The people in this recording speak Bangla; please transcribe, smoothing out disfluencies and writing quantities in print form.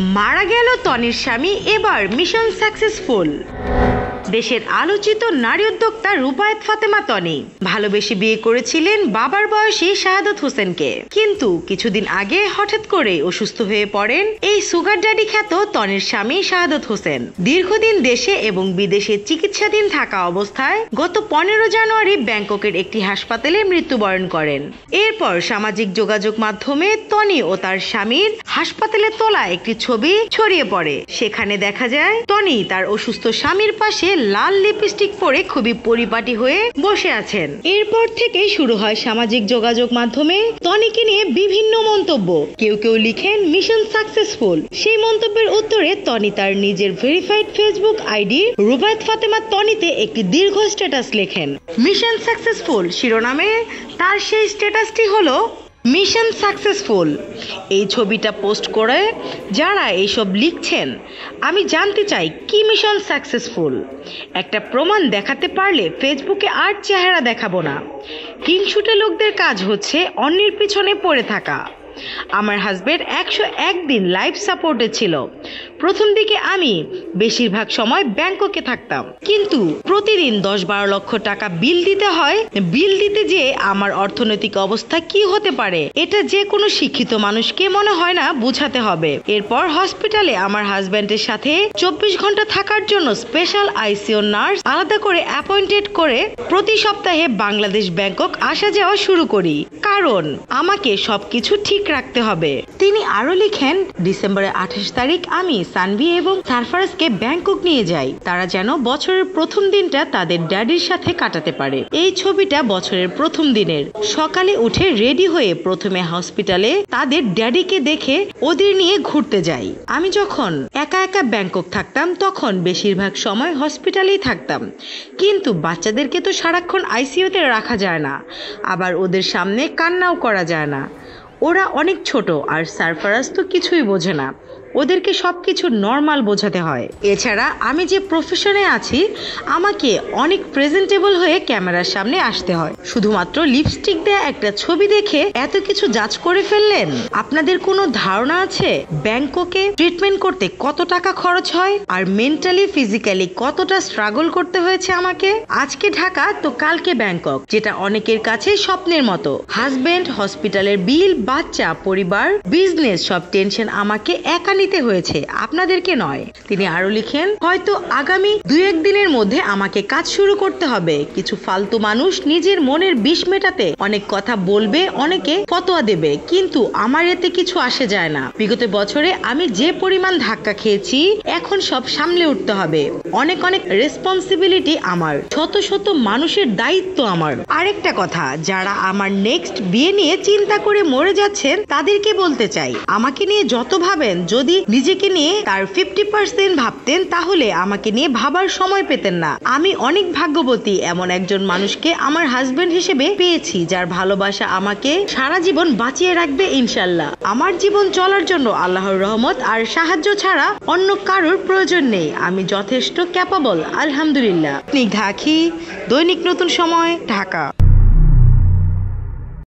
মারা গেল তনির স্বামী, এবার মিশন সাকসেসফুল। দেশের আলোচিত নারী উদ্যোক্তা রুবায়েত ফাতেমা তনি ভালোবেসে বিয়ে করেছিলেন বাবার বয়সী শাহাদাত হোসেনকে, কিন্তু কিছুদিন আগে হঠাৎ করে অসুস্থ হয়ে পড়েন এই সুগার ড্যাডি খ্যাত তনির স্বামী শাহাদাত হোসেন। দীর্ঘদিন দেশে এবং বিদেশে চিকিৎসাধীন থাকা অবস্থায় গত 15 জানুয়ারি ব্যাংককের একটি হাসপাতালে মৃত্যুবরণ করেন। এরপর সামাজিক যোগাযোগ মাধ্যমে তনি ও তার স্বামীর হাসপাতালে তোলা একটি ছবি ছড়িয়ে পড়ে। সেখানে দেখা যায় তনি তার অসুস্থ স্বামীর পাশে লাল লিপস্টিক পরে খুবই পরিপাটি হয়ে বসে আছেন। এরপর থেকেই শুরু হয় সামাজিক যোগাযোগ মাধ্যমে তনিকে নিয়ে বিভিন্ন মন্তব্য। কেউ কেউ লিখেন মিশন সাকসেসফুল। সেই মন্তব্যের উত্তরে তনি তার নিজের verified facebook ID Rubayet Fatema তনিতে একটি দীর্ঘ স্ট্যাটাস লেখেন। মিশন সাকসেসফুল শিরোনামে তার সেই স্ট্যাটাসটি হলো মিশন সাকসেসফুল। এই ছবিটা পোস্ট করে যারা এইসব লিখছেন, আমি জানতে চাই কি মিশন সাকসেসফুল। একটা প্রমাণ দেখাতে পারলে ফেসবুকে আর চেহারা দেখাবো না। হিংসুটে লোকদের কাজ হচ্ছে অন্যের পিছনে পড়ে থাকা। আমার হাজবেন্ড 101 দিন লাইফ সাপোর্টে ছিল। প্রথম দিকে আমি বেশিরভাগ সময় ব্যাংককে থাকতাম, কিন্তু প্রতিদিন 10-12 লক্ষ টাকা বিল দিতে হয়। বিল দিতে যে আমার অর্থনৈতিক অবস্থা কি হতে পারে, এটা যে কোনো শিক্ষিত মানুষকে মনে হয় না বুঝাতে হবে। এরপর হসপিটালে আমার হাজবেন্ডের সাথে 24 ঘন্টা থাকার জন্য স্পেশাল আইসিইউ নার্স আলাদা করে অ্যাপয়েন্টেড করে প্রতি সপ্তাহে বাংলাদেশ ব্যাংকক আসা যাওয়া শুরু করি, কারণ আমাকে সবকিছু ঠিক রাখতে হবে। তিনি আরো লিখেন, ডিসেম্বরের 28 তারিখ আমি সানভি এবং সারফারাজকে ব্যাংকক নিয়ে যাই, তারা যেন বছরের প্রথম দিনটা তাদের ড্যাডির সাথে কাটাতে পারে। এই ছবিটা বছরের প্রথম দিনের। সকালে উঠে রেডি হয়ে প্রথমে হসপিটালে তাদের ড্যাডিকে দেখে ওদের নিয়ে ঘুরতে যাই। আমি যখন একা একা ব্যাংকক থাকতাম তখন বেশিরভাগ সময় হসপিটালেই থাকতাম, কিন্তু বাচ্চাদেরকে তো সারাক্ষণ আইসিইউতে রাখা যায় না, আবার ওদের সামনে কান্নাও করা যায় না। ওরা অনেক ছোট, আর সারফারাজ তো কিছুই বোঝে না, ওদেরকে সবকিছু নর্মাল বোঝাতে হয়। এছাড়া আমি যে প্রফেশনে আছি, আমাকে অনেক প্রেজেন্টেবল হয়ে ক্যামেরার সামনে আসতে হয়। শুধুমাত্র লিপস্টিক দেয়া একটা ছবি দেখে এত কিছু জাজ করে ফেললেন? আপনাদের কোনো ধারণা আছে ব্যাংককে ট্রিটমেন্ট করতে কত টাকা খরচ হয়, আর মেন্টালি ফিজিক্যালি কতটা স্ট্রাগল করতে হয়েছে আমাকে? আজকে ঢাকা তো কালকে ব্যাংকক, যেটা অনেকের কাছে স্বপ্নের মতো। হাজবেন্ড, হসপিটালের বিল, বাচ্চা, পরিবার, বিজনেস, সব টেনশন আমাকে একা নিতে হয়েছে, আপনাদেরকে নয়। তিনি আরো লিখেন, হয়তো আগামী 2-1 দিনের মধ্যে আমাকে কাজ শুরু করতে হবে। কিছু ফালতু মানুষ নিজের মনের বিষ মেটাতে অনেক কথা বলবে, অনেকে ফতোয়া দেবে, কিন্তু আমার এতে কিছু আসে যায় না। বিগত বছরে আমি যে পরিমাণ ধাক্কা খেয়েছি, এখন সব সামলে উঠতে হবে। অনেক অনেক রেসপন্সিবিলিটি আমার, শত শত মানুষের দায়িত্ব আমার। আরেকটা কথা, যারা আমার নেক্সট বিয়ে নিয়ে চিন্তা করে মরে যাচ্ছেন তাদেরকে বলতে চাই, আমাকে নিয়ে যত ভাবেন, যদি নিজেকে নিয়ে তার 50% ভাবতেন তাহলে আমাকে নিয়ে ভাবার সময় পেতেন না। আমি অনেক ভাগ্যবতী, এমন একজন মানুষকে আমার হাজবেন্ড হিসেবে পেয়েছি, যার ভালোবাসা আমাকে সারা জীবন বাঁচিয়ে রাখবে ইনশাল্লাহ। আমার জীবন চলার জন্য আল্লাহর রহমত আর সাহায্য ছাড়া অন্য কারোর প্রয়োজন নেই। আমি যথেষ্ট ক্যাপাবল, আলহামদুলিল্লাহ। স্নিগ্ধা আখি, দৈনিক নতুন সময়, ঢাকা।